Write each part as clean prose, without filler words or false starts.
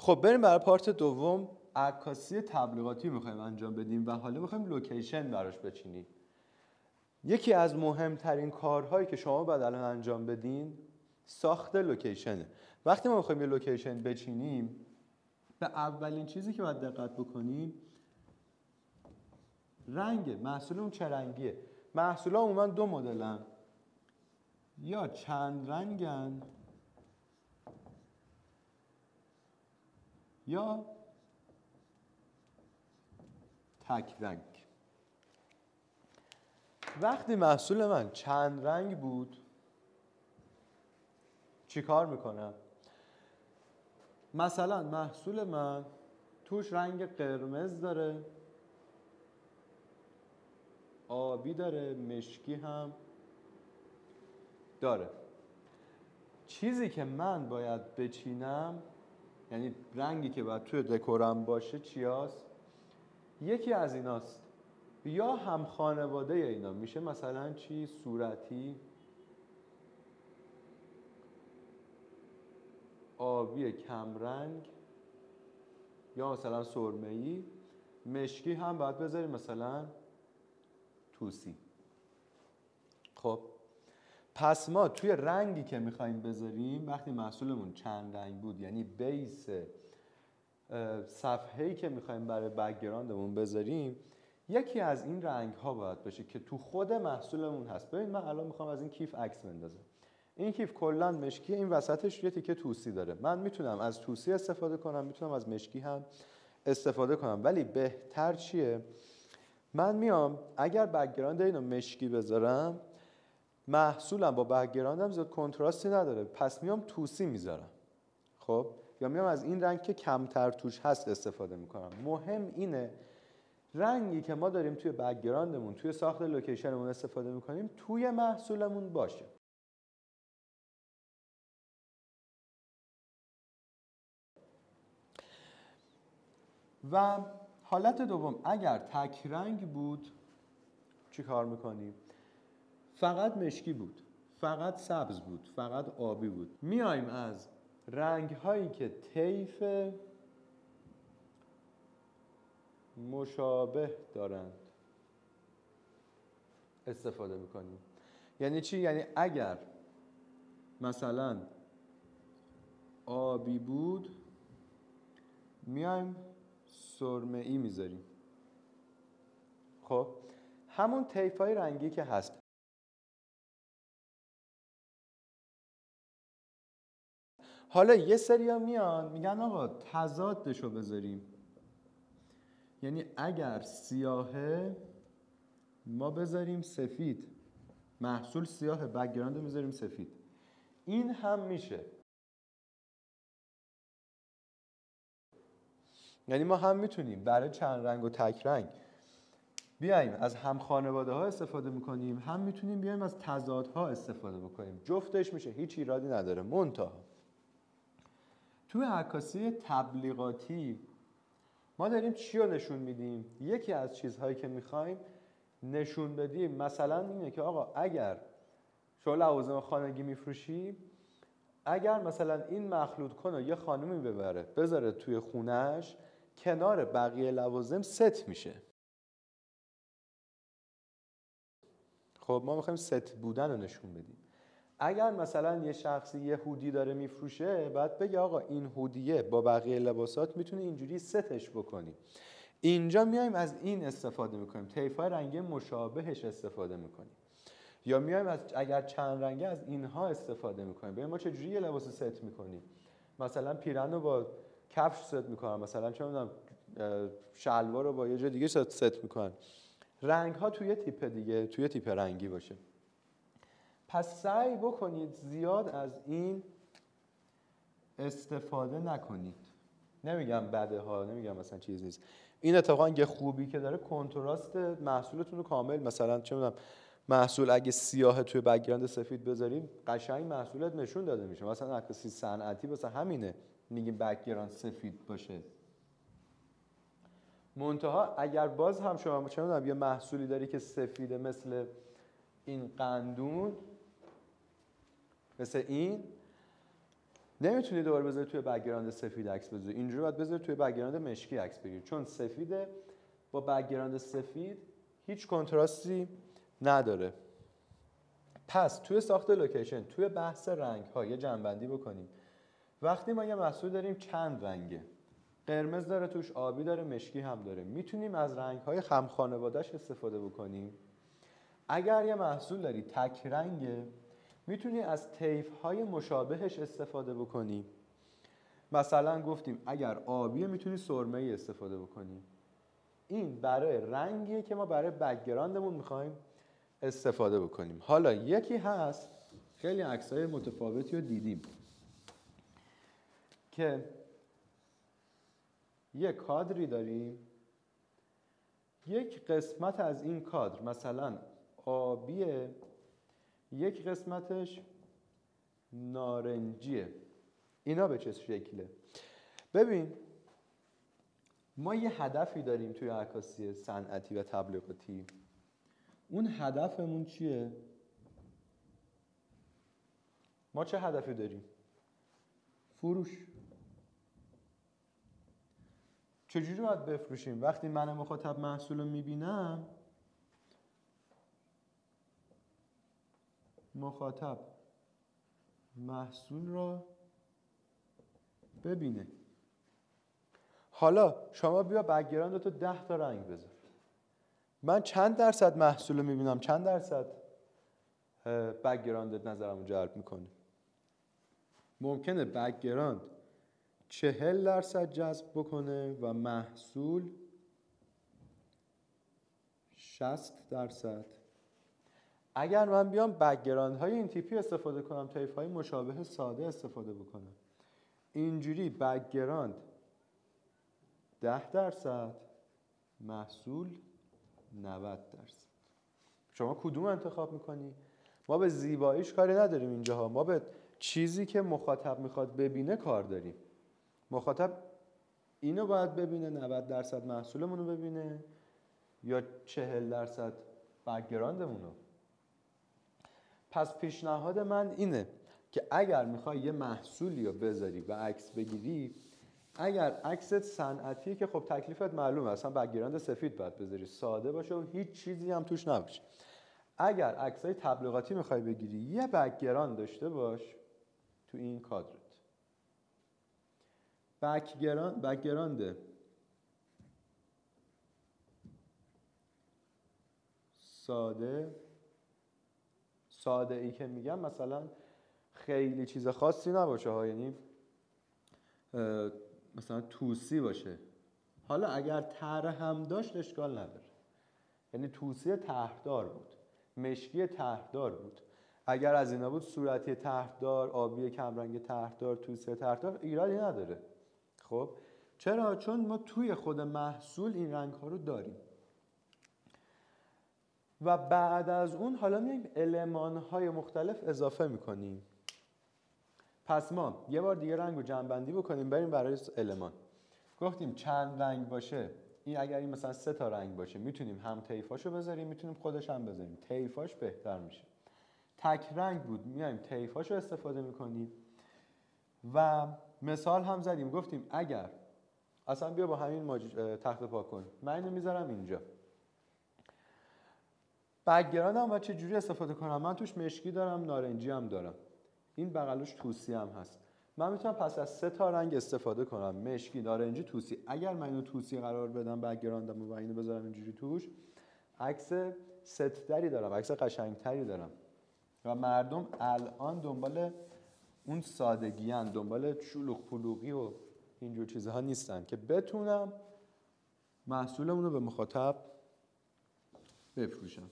خب بریم برای پارت دوم. عکاسی تبلیغاتی میخوایم انجام بدیم و حالا میخوایم لوکیشن براش بچینیم. یکی از مهمترین کارهایی که شما باید الان انجام بدین ساخت لوکیشنه. وقتی ما میخوایم یه لوکیشن بچینیم، به اولین چیزی که باید دقت بکنیم رنگه. محصولمون چه رنگیه؟ محصولا عموما دو مدلن، یا چند رنگن یا تک رنگ. وقتی محصول من چند رنگ بود چی کار میکنم؟ مثلا محصول من توش رنگ قرمز داره، آبی داره، مشکی هم داره. چیزی که من باید بچینم، یعنی رنگی که باید توی دکورم باشه چیاست؟ یکی از ایناست، یا هم خانواده اینا میشه. مثلا چی؟ صورتی، آبی کمرنگ، یا مثلا سرمه‌ای. مشکی هم باید بذاریم مثلا توسی. خب پس ما توی رنگی که میخوایم بذاریم، وقتی محصولمون چند رنگ بود، یعنی بیس صفحه‌ای که میخوایم برای بک‌گراندمون بذاریم، یکی از این رنگ ها باید باشه که تو خود محصولمون هست. ببین من الان میخوام از این کیف عکس بندازم. این کیف کلا مشکی، این وسطش یه تیکه توسی داره. من میتونم از توسی استفاده کنم، میتونم از مشکی هم استفاده کنم، ولی بهتر چیه؟ من میام اگر بک‌گراند اینو مشکی بذارم، محصولم با بک‌گراندم زیاد کنتراستی نداره، پس میام توسی میذارم. خب یا میام از این رنگ که کمتر توش هست استفاده میکنم. مهم اینه رنگی که ما داریم توی بک‌گراندمون، توی ساخت لوکیشنمون استفاده میکنیم، توی محصولمون باشه. و حالت دوم، اگر تک رنگ بود چی کار میکنیم؟ فقط مشکی بود، فقط سبز بود، فقط آبی بود، میایم از رنگ هایی که طیف مشابه دارند استفاده میکنیم. یعنی چی؟ یعنی اگر مثلا آبی بود میایم سرمه‌ای میذاریم. خب همون طیفای رنگی که هست. حالا یه سریا میان میگن آقا تضادشو بذاریم، یعنی اگر سیاهه ما بذاریم سفید، محصول سیاه، بک‌گراند رو میذاریم سفید. این هم میشه. یعنی ما هم میتونیم برای چند رنگ و تک رنگ بیایم از هم خانواده ها استفاده میکنیم، هم میتونیم بیایم از تضادها استفاده بکنیم. جفتش میشه، هیچ ایرادی نداره. منتها توی عکاسی تبلیغاتی ما داریم چی رو نشون میدیم؟ یکی از چیزهایی که میخوایم نشون بدیم مثلا اینه که آقا اگر شما لوازم خانگی میفروشی، اگر مثلا این مخلوط کنه یه خانومی ببره بذاره توی خونش، کنار بقیه لوازم ست میشه. خب ما میخوایم ست بودن رو نشون بدیم. اگر مثلا یه شخصی یه هودی داره میفروشه، بعد بگه آقا این هودیه با بقیه لباسات میتونه اینجوری ستش بکنی. اینجا میایم از این استفاده میکنیم، طیفای رنگی مشابهش استفاده میکنیم. یا میایم از اگر چند رنگه از اینها استفاده میکنیم. ببین ما چجوری یه لباس ست میکنیم. مثلا پیرن رو با کفش ست میکنم، مثلا چه میدونم شلوار رو با یه جای دیگه ست میکنن. رنگ ها توی تیپ دیگه، توی تیپ رنگی باشه. پس سعی بکنید زیاد از این استفاده نکنید. نمیگم بده ها، نمیگم مثلا چیز نیست. این اتفاقا یه خوبی که داره کنتراست محصولتون رو کامل، مثلا چه میدونم محصول اگه سیاه توی بک‌گراند سفید بذاریم قشنگ محصولت نشون داده میشه. مثلا عکاسی صنعتی واسه همینه میگیم بک‌گراند سفید باشه. منتها اگر باز هم شما چه میدونم یه محصولی داری که سفیده، مثل این قندون، مثل این، نمیتونی دوباره بذاری توی بک‌گراند سفید عکس بذاری، اینجوری باید بذاری توی بک‌گراند مشکی عکس بگیری، چون سفیده با بک‌گراند سفید هیچ کنتراستی نداره. پس توی ساخت لوکیشن، توی بحث رنگ ها یه جنبندی بکنیم. وقتی ما یه محصول داریم چند رنگه، قرمز داره توش، آبی داره، مشکی هم داره، میتونیم از رنگ های هم خانواده‌اش استفاده بکنیم. اگر یه محصول داری تک رنگه، میتونی از طیف های مشابهش استفاده بکنی. مثلا گفتیم اگر آبیه میتونی سرمه‌ای استفاده بکنی. این برای رنگیه که ما برای بک‌گراندمون میخوایم استفاده بکنیم. حالا یکی هست، خیلی عکسای متفاوتی رو دیدیم که یک کادری داریم، یک قسمت از این کادر مثلا آبیه، یک قسمتش نارنجیه. اینا به چه شکله؟ ببین ما یه هدفی داریم توی عکاسی صنعتی و تبلیغاتی. اون هدفمون چیه؟ ما چه هدفی داریم؟ فروش. چجوری باید بفروشیم؟ وقتی من مخاطب محصول رو میبینم، مخاطب محصول رو ببینه. حالا شما بیا بک‌گراند تو 10 تا رنگ بذار، من چند درصد محصول رو میبینم، چند درصد بک‌گراندت نظرمو جلب میکنه؟ ممکنه بک‌گراند 40% جذب بکنه و محصول 60%. اگر من بیام بک‌گراندهای این تیپی استفاده کنم، طیف‌های مشابه ساده استفاده بکنم، اینجوری بک‌گراند 10%، محصول 90%. شما کدوم انتخاب میکنی؟ ما به زیباییش کاری نداریم اینجاها، ما به چیزی که مخاطب میخواد ببینه کار داریم. مخاطب اینو باید ببینه، 90% محصولمون رو ببینه یا 40% بک‌گراندمون رو؟ پس پیشنهاد من اینه که اگر میخوای یه محصولی رو بذاری و عکس بگیری، اگر عکست صنعتیه که خب تکلیفت معلومه، اصلا بک‌گراند سفید باید بذاری، ساده باشه و هیچ چیزی هم توش نباشه. اگر عکسای تبلیغاتی میخوای بگیری، یه بک‌گراند داشته باش تو این کادرت. بک‌گراند ساده ای که میگم مثلا خیلی چیز خاصی نباشه ها، یعنی مثلا توسی باشه. حالا اگر طرح هم داشت اشکال نداره، یعنی توسی طرحدار بود، مشکی طرحدار بود. اگر از اینا بود صورتی طرحدار، آبی کمرنگ طرحدار، توسی طرحدار، ایرادی نداره. خب چرا؟ چون ما توی خود محصول این رنگ ها رو داریم و بعد از اون حالا میایم المان های مختلف اضافه میکنیم. پس ما یه بار دیگه رنگ رو جمع‌بندی بکنیم، بریم برای المان. گفتیم چند رنگ باشه، این اگر این مثلا 3 تا رنگ باشه میتونیم هم طیفاشو بذاریم، میتونیم خودش هم بذاریم، طیفاش بهتر میشه. تک رنگ بود میایم طیفاشو استفاده میکنیم. و مثال هم زدیم، گفتیم اگر اصلا بیا با همین تخت پاک کن، من اینو میذارم اینجا، بک‌گراندم و چه جوری استفاده کنم؟ من توش مشکی دارم، نارنجی هم دارم، این بغلش توسی هم هست. من میتونم پس از 3 تا رنگ استفاده کنم، مشکی، نارنجی، توسی. اگر من اینو توسی قرار بدم بک‌گراندم و اینو بذارم اینجوری توش، عکس ست‌تری دارم، عکس قشنگتری دارم و مردم الان دنبال اون سادگی ان، دنبال شلوغ پلوغی و اینجور چیزها نیستن، که بتونم محصولمون رو به مخاطب بفروشم.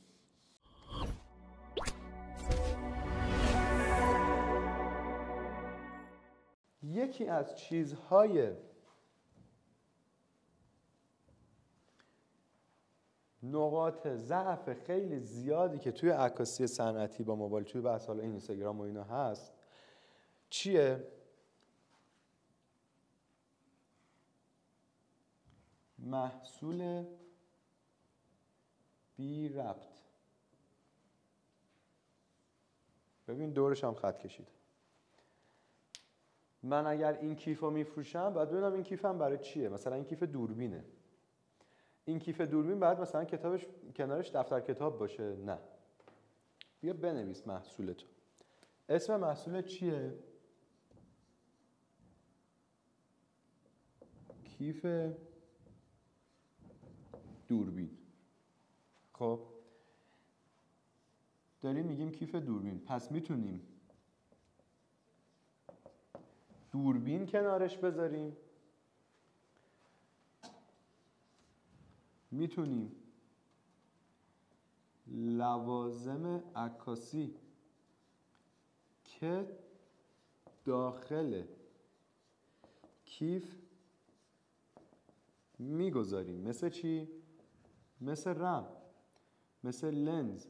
یکی از چیزهای نقاط ضعف خیلی زیادی که توی عکاسی صنعتی با موبایل، توی بحث حالا اینستاگرام و اینا هست، چیه؟ محصول بی ربط. ببین دورش هم خط کشید. من اگر این کیف رو میفروشم باید ببینم این کیفم برای چیه. مثلا این کیف دوربینه، این کیف دوربین باید مثلا کتابش کنارش دفتر کتاب باشه؟ نه. بیا بنویس محصولتو. اسم محصول چیه؟ کیف دوربین. خب داریم میگیم کیف دوربین، پس میتونیم دوربین کنارش بذاریم، میتونیم لوازم عکاسی که داخل کیف میگذاریم. مثل چی؟ مثل رم، مثل لنز،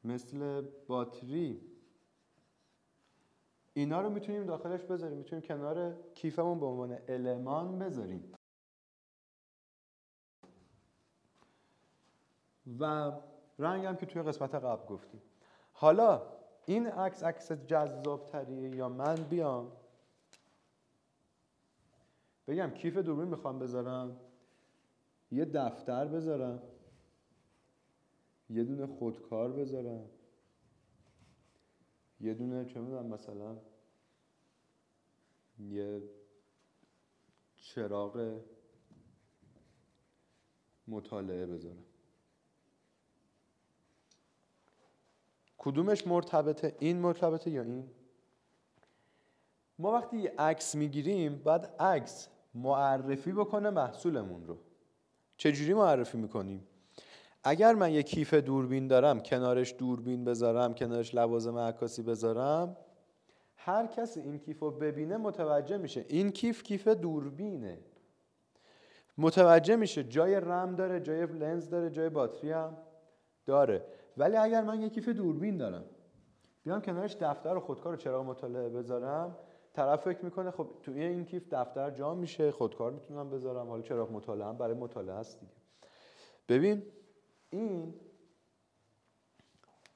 مثل باتری. اینا رو میتونیم داخلش بذاریم، میتونیم کنار کیفمون به عنوان المان بذاریم. و رنگ هم که توی قسمت قبل گفتیم. حالا این عکس جذاب تریه یا من بیام بگم کیف دوربین میخوام بذارم، یه دفتر بذارم، یه دونه خودکار بذارم، یه دونه چه میدونم مثلا یه چراغ مطالعه بذارم. کدومش مرتبطه؟ این مرتبطه یا این؟ ما وقتی یه عکس میگیریم باید عکس معرفی بکنه محصولمون رو. چجوری معرفی میکنیم؟ اگر من یه کیف دوربین دارم، کنارش دوربین بذارم، کنارش لوازم عکاسی بذارم، هر کسی این کیف رو ببینه متوجه میشه این کیف دوربینه. متوجه میشه جای رم داره، جای لنز داره، جای باتری هم داره. ولی اگر من یه کیف دوربین دارم بیام کنارش دفتر و خودکار و چراغ مطالعه بذارم، طرف فکر میکنه خب توی این کیف دفتر جا میشه، خودکار میتونم بذارم، حالا چراغ مطالعه هم برای مطالعه است دیگه. ببین این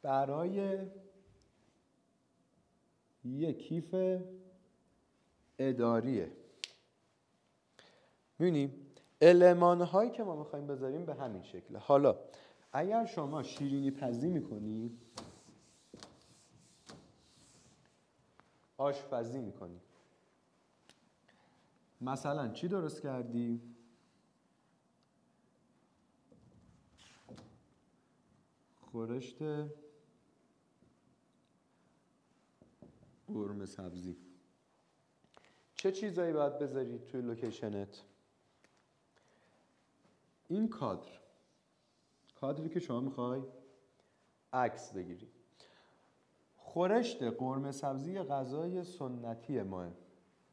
برای یه کیف اداریه. می‌بینیم المان هایی که ما میخوایم بذاریم به همین شکله. حالا اگر شما شیرینی پزی میکنی، آشپزی میکنی، مثلا چی درست کردی؟ خورشت قرمه سبزی. چه چیزایی باید بذاری توی لوکیشنت؟ این کادری که شما میخوای عکس بگیری. خورشت قرمه سبزی یه غذای سنتی ماه.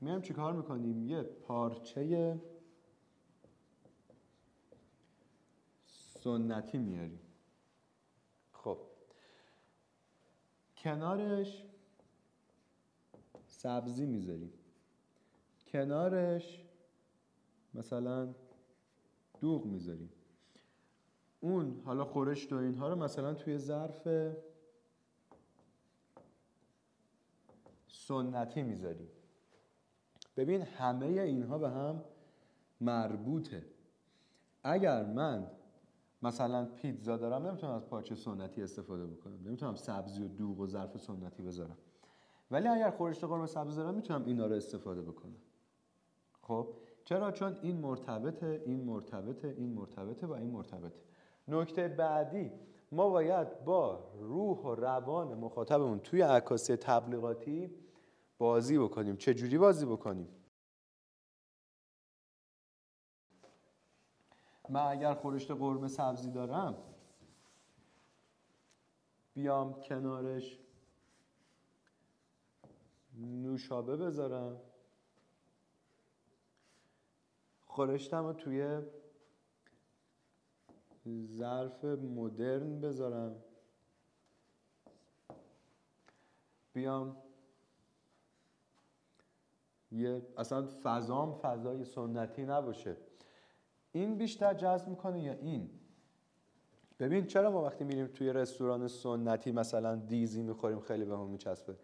میایم چی کار میکنیم؟ یه پارچه سنتی میاریم، خب کنارش سبزی میذاریم، کنارش مثلا دوغ میذاریم، اون حالا خورشت و اینها رو مثلا توی ظرف سنتی میذاریم. ببین همه اینها به هم مربوطه. اگر من مثلا پیتزا دارم نمیتونم از پارچه سنتی استفاده بکنم، نمیتونم سبزی و دوغ و ظرف سنتی بذارم، ولی اگر خورشت قرمه سبزی دارم میتونم اینا رو استفاده بکنم. خب چرا؟ چون این مرتبطه، این مرتبطه، این مرتبطه و این مرتبطه. نکته بعدی، ما باید با روح و روان مخاطبمون توی عکاسی تبلیغاتی بازی بکنیم. چه جوری بازی بکنیم؟ من اگر خورشت قرمه سبزی دارم بیام کنارش نوشابه بذارم، خورشتم رو توی ظرف مدرن بذارم، بیام اصلا فضام فضای سنتی نباشه، این بیشتر جذب میکنه یا این؟ ببین چرا ما وقتی میریم توی رستوران سنتی مثلا دیزی میخوریم خیلی بهمون میچسبه؟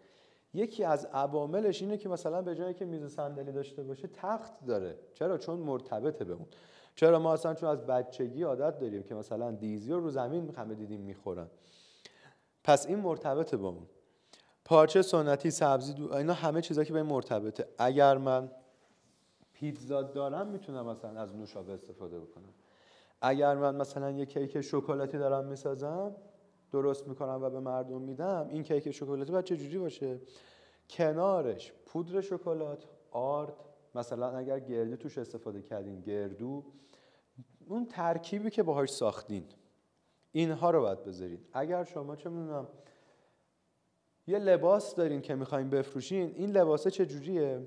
یکی از عواملش اینه که مثلا به جایی که میز و صندلی داشته باشه تخت داره. چرا؟ چون مرتبطه به اون. چرا؟ ما اصلا چون از بچگی عادت داریم که مثلا دیزی رو زمین همه دیدیم میخورن، پس این مرتبطه با اون. پارچه سنتی، سبزی، اینا همه چیزا که به این مرتبطه. اگر من پیتزا دارم میتونم مثلا از نوشابه استفاده بکنم. اگر من مثلا یه کیک شکلاتی دارم میسازم، درست میکنم و به مردم میدم، این کیک شکلاتی باید چه جوری باشه؟ کنارش پودر شکلات، آرد، مثلا اگر گردو توش استفاده کردین گردو، اون ترکیبی که باهاش ساختین، اینها رو باید بذارین. اگر شما چه میدونم یه لباس دارین که میخواین بفروشین، این لباسه چه جوریه؟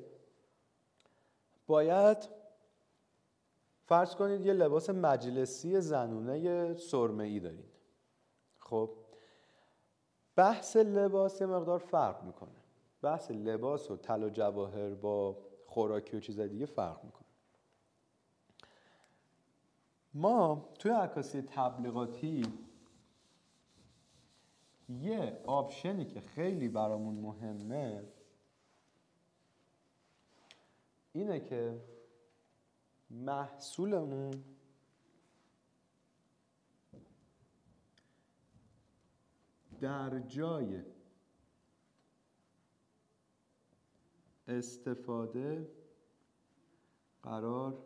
باید فرض کنید یه لباس مجلسی زنونه سرمه‌ای دارین. خب بحث لباس یه مقدار فرق میکنه. بحث لباس و طلا و جواهر با خوراکی و چیزای دیگه فرق میکنه. ما توی عکاسی تبلیغاتی یه آپشنی که خیلی برامون مهمه اینه که محصولمون در جای استفاده قرار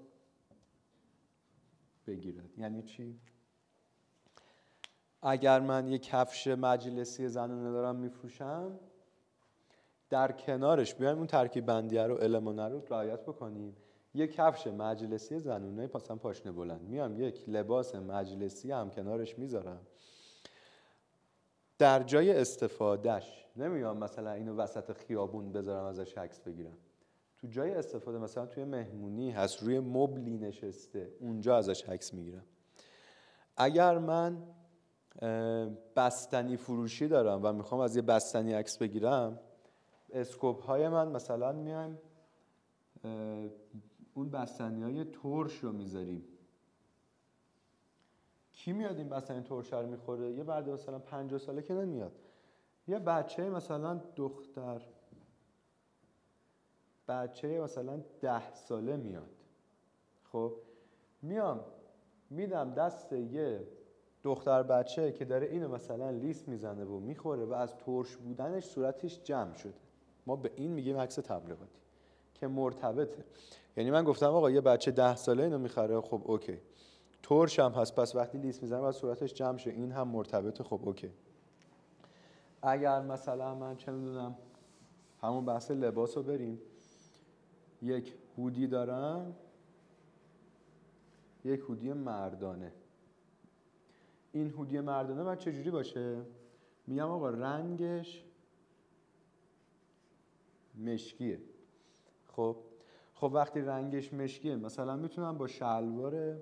بگیرد. یعنی چی؟ اگر من یک کفش مجلسی زنانه دارم میفروشم، در کنارش بیایم اون ترکیب بندیه رو، المانه رو رعایت بکنیم. یک کفش مجلسی زنونه مثلا پاشنه بلند، میام یک لباس مجلسی هم کنارش میذارم. در جای استفادهش نمیام مثلا اینو وسط خیابون بذارم ازش عکس بگیرم. تو جای استفاده، مثلا توی مهمونی هست، روی مبلی نشسته، اونجا ازش عکس میگیرم. اگر من بستنی فروشی دارم و میخوام از یه بستنی عکس بگیرم، اسکوپ های من مثلا میایم اون بستنی های ترش رو میذاریم. کی میاد این بستنی ترش رو میخوره؟ یه مرد مثلا 50 ساله که نمیاد. یه بچه مثلا دختر، بچه مثلا 10 ساله میاد. خب میام میدم دست یه دختر بچه که داره اینو مثلا لیس میزنه و میخوره و از ترش بودنش صورتش جمع شده. ما به این میگیم عکس تبلیغاتی که مرتبطه. یعنی من گفتم آقا یه بچه 10 ساله اینو میخره، خب اوکی. ترش هم هست، پس وقتی لیس میزنه و صورتش جمع شه، این هم مرتبطه، خب اوکی. اگر مثلا من چه میدونم همون بحث لباس رو بریم، یک هودی دارم، یک هودی مردانه. این هودی مردانه باید چجوری باشه؟ میگم آقا رنگش مشکیه. خب وقتی رنگش مشکیه، مثلا میتونم با شلوار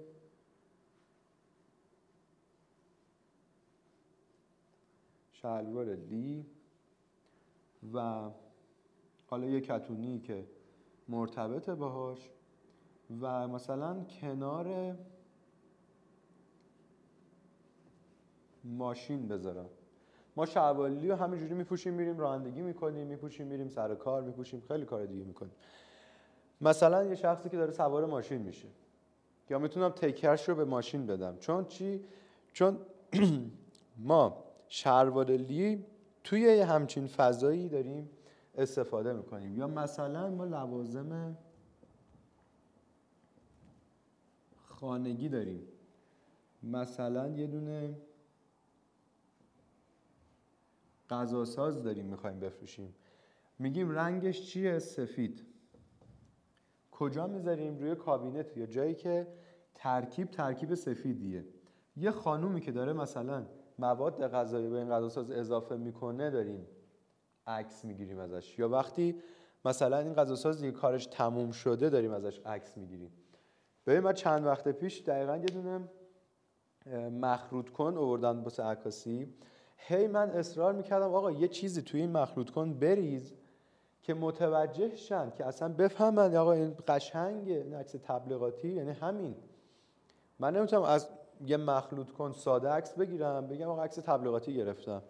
لی و حالا یه کتونی که مرتبطه باهاش و مثلا کنار ماشین بذارم. ما شلوار لی رو همینجوری میپوشیم میریم رانندگی میکنیم، میپوشیم میریم سر کار، میپوشیم خیلی کار دیگه میکنیم. مثلا یه شخصی که داره سوار ماشین میشه، یا میتونم تکرش رو به ماشین بدم. چون چی؟ چون ما شلوار لی توی یه همچین فضایی داریم استفاده میکنیم. یا مثلا ما لوازم خانگی داریم، مثلا یه دونه غذاساز داریم میخوایم بفروشیم، میگیم رنگش چیه؟ سفید. کجا میذاریم؟ روی کابینت یا جایی که ترکیب سفیدیه. یه خانومی که داره مثلا مواد غذایی به این غذاساز اضافه میکنه داریم عکس میگیریم ازش. یا وقتی مثلا این غذاساز دیگه کارش تموم شده داریم ازش عکس میگیریم. ببین من چند وقت پیش دقیقاً یه دونه مخروط کن آوردن واسه عکاسی. من اصرار میکردم آقا یه چیزی توی این مخروط کن بریز که متوجه شن، که اصلا بفهمن آقا این قشنگه، این عکس تبلیغاتی یعنی همین. من نمیتونم از یه مخلوط کن ساده عکس بگیرم بگم آقا عکس تبلیغاتی گرفتم.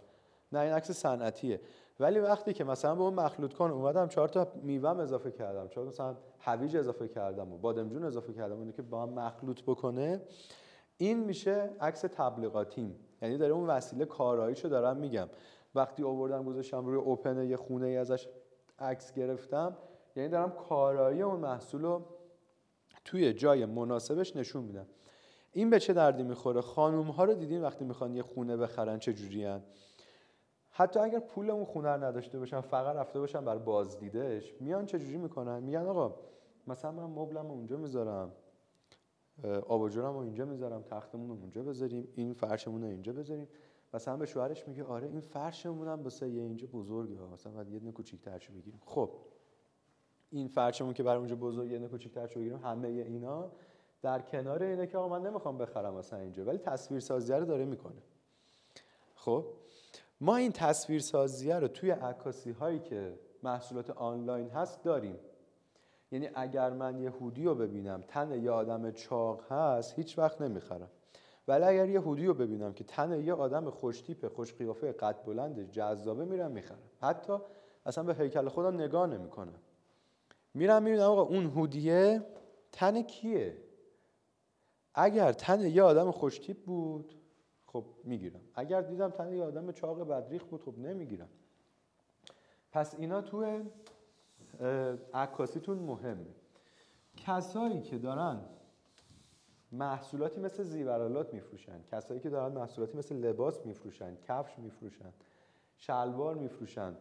نه این عکس صنعتیه. ولی وقتی که مثلا به اون مخلوط کن اومدم 4 تا میوه اضافه کردم، 4 مثلا هویج اضافه کردم و بادمجون اضافه کردم، اینو که با هم مخلوط بکنه، این میشه عکس تبلیغاتیم. یعنی داره اون وسیله کاراییشو دارم میگم. وقتی آوردم گذاشتم روی اوپن یه خونه ای ازش عکس گرفتم، یعنی دارم کارایی اون محصولو توی جای مناسبش نشون میدم. این به چه دردی میخوره؟ خانوم ها رو دیدین وقتی میخوان یه خونه بخرن چه جوریان؟ حتی اگر پول اون خونه رو نداشته باشن، فقط رفته باشن برای بازدیدش، میان چه جوری میکنن؟ میگن آقا مثلا من مبلمو اونجا میذارم، آباجورمو اینجا میذارم، تختمون رو اونجا بذاریم، این فرشمون رو اینجا بذاریم. مثلا به شوهرش میگه آره این فرشمون هم واسه یه اینجا بزرگه، مثلا بعد یه دونه کوچیک‌ترشو بگیریم. خب این فرشمون که برای اونجا بزرگ، یه دونه کوچیک‌ترشو بگیریم، همه اینا در کنار اینه که آقا من نمیخوام بخرم مثلا اینجا، ولی تصویرسازی رو داره میکنه. خب ما این تصویرسازی رو توی عکاسی هایی که محصولات آنلاین هست داریم. یعنی اگر من یه هودی رو ببینم تن یه آدم چاق هست، هیچ وقت نمیخرم. ولی اگر یه هودی رو ببینم که تن یه آدم خوش تیپ، خوش قیافه، قد بلند، جذابه، میرم میخرم. حتی اصلا به هیکل خودم نگاه نمیکنم، میرم میبینم آقا اون هودیه تن کیه. اگر تن یه آدم خوش تیپ بود خب میگیرم، اگر دیدم تن یه آدم چاق بدریخ بود خب نمیگیرم. پس اینا توی عکاسیتون مهمه. کسایی که دارن محصولاتی مثل زیورالات میفروشن، کسایی که دارن محصولاتی مثل لباس میفروشن، کفش میفروشن، شلوار میفروشن،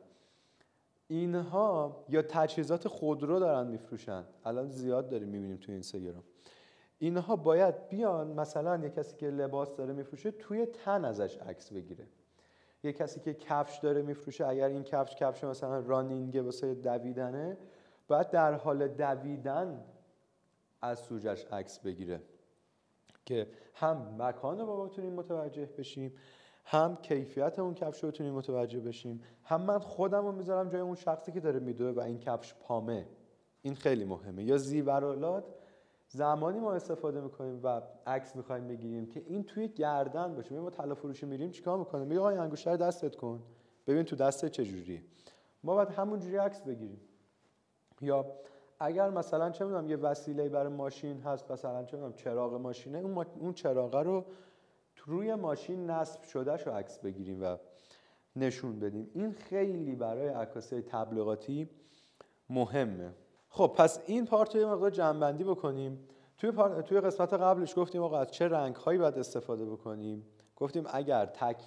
اینها یا تجهیزات خودرو دارن میفروشن، الان زیاد داریم میبینیم توی اینستاگرام، اینها باید بیان مثلا یه کسی که لباس داره میفروشه توی تن ازش عکس بگیره. یه کسی که کفش داره میفروشه، اگر این کفش مثلا رانینگ واسه دویدنه، باید در حال دویدن از سوجش عکس بگیره که هم مکان رو بتونیم متوجه بشیم، هم کیفیت اون کفش رو بتونیم متوجه بشیم، هم من خودم رو میذارم جای اون شخصی که داره میدوه و این کفش پامه. این خیلی مهمه. یا زیورالات زمانی ما استفاده میکنیم و عکس میخوایم بگیریم که این توی گردن باشه. ما طلا فروشی میریم چیکار میکنیم؟ میگه آقا انگشتر رو دستت کن ببین تو دستت چجوریه. ما باید همون جوری عکس بگیریم. یا اگر مثلا چه میدونم یه وسیله برای ماشین هست، مثلا چه میدونم چراغ ماشینه، اون چراغ رو روی ماشین نصب شده شو عکس بگیریم و نشون بدیم. این خیلی برای عکاسی تبلیغاتی مهمه. خب پس این پارت رو یه مقدار جمع‌بندی بکنیم. توی قسمت قبلش گفتیم آقا از چه رنگ‌هایی باید استفاده بکنیم. گفتیم اگر تک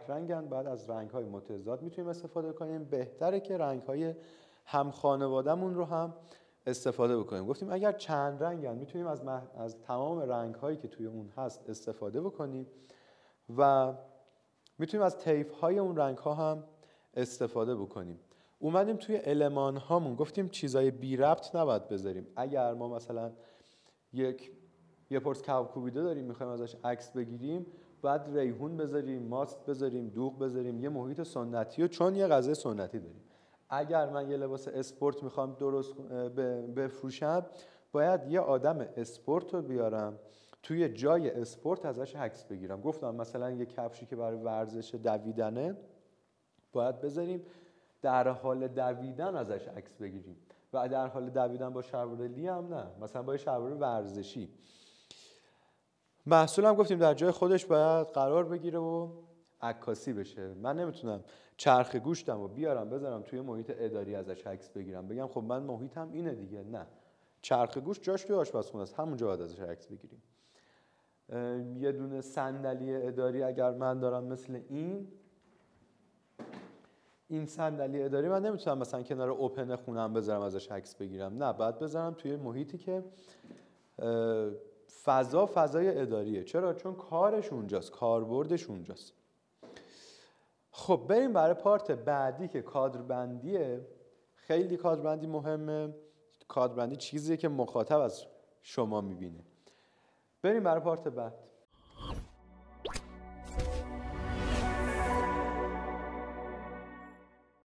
رنگن بعد از رنگ‌های متضاد میتونیم استفاده کنیم. بهتره که رنگ‌های هم خانواده‌مون رو هم استفاده بکنیم. گفتیم اگر چند رنگن میتونیم از تمام رنگ‌هایی که توی اون هست استفاده بکنیم و میتونیم از طیف‌های اون رنگ‌ها هم استفاده بکنیم. اومدیم توی المان هامون گفتیم چیزای بی ربط نباید بذاریم. اگر ما مثلا یه پرس کباب کوبیده داریم میخوایم ازش عکس بگیریم، باید ریحون بذاریم، ماست بذاریم، دوغ بذاریم، یه محیط سنتی و چون یه غذای سنتی داریم. اگر من یه لباس اسپورت میخوام درست بفروشم، باید یه آدم اسپورت رو بیارم توی جای اسپورت ازش عکس بگیرم. گفتم مثلا یه کفشی که برای ورزش دویدنه باید بذاریم در حال دویدن ازش عکس بگیریم و در حال دویدن با شلوار لی هم نه، مثلا با شلوار ورزشی. محصول هم گفتیم در جای خودش باید قرار بگیره و عکاسی بشه. من نمیتونم چرخ گوشتم رو بیارم بذارم توی محیط اداری ازش عکس بگیرم بگم خب من محیطم اینه دیگه. نه، چرخ گوشت جاش توی آشپزخونه است، همونجا باید ازش عکس بگیریم. یه دونه صندلی اداری اگر من دارم مثل این صندلی اداری، من نمیتونم مثلا کنار اوپن خونم بذارم ازش عکس بگیرم. نه، باید بذارم توی محیطی که فضای اداریه. چرا؟ چون کارش اونجاست، کاربردش اونجاست. خب بریم برای پارت بعدی که کادربندیه. خیلی کادربندی مهمه. کادربندی چیزیه که مخاطب از شما میبینه. بریم برای پارت بعد.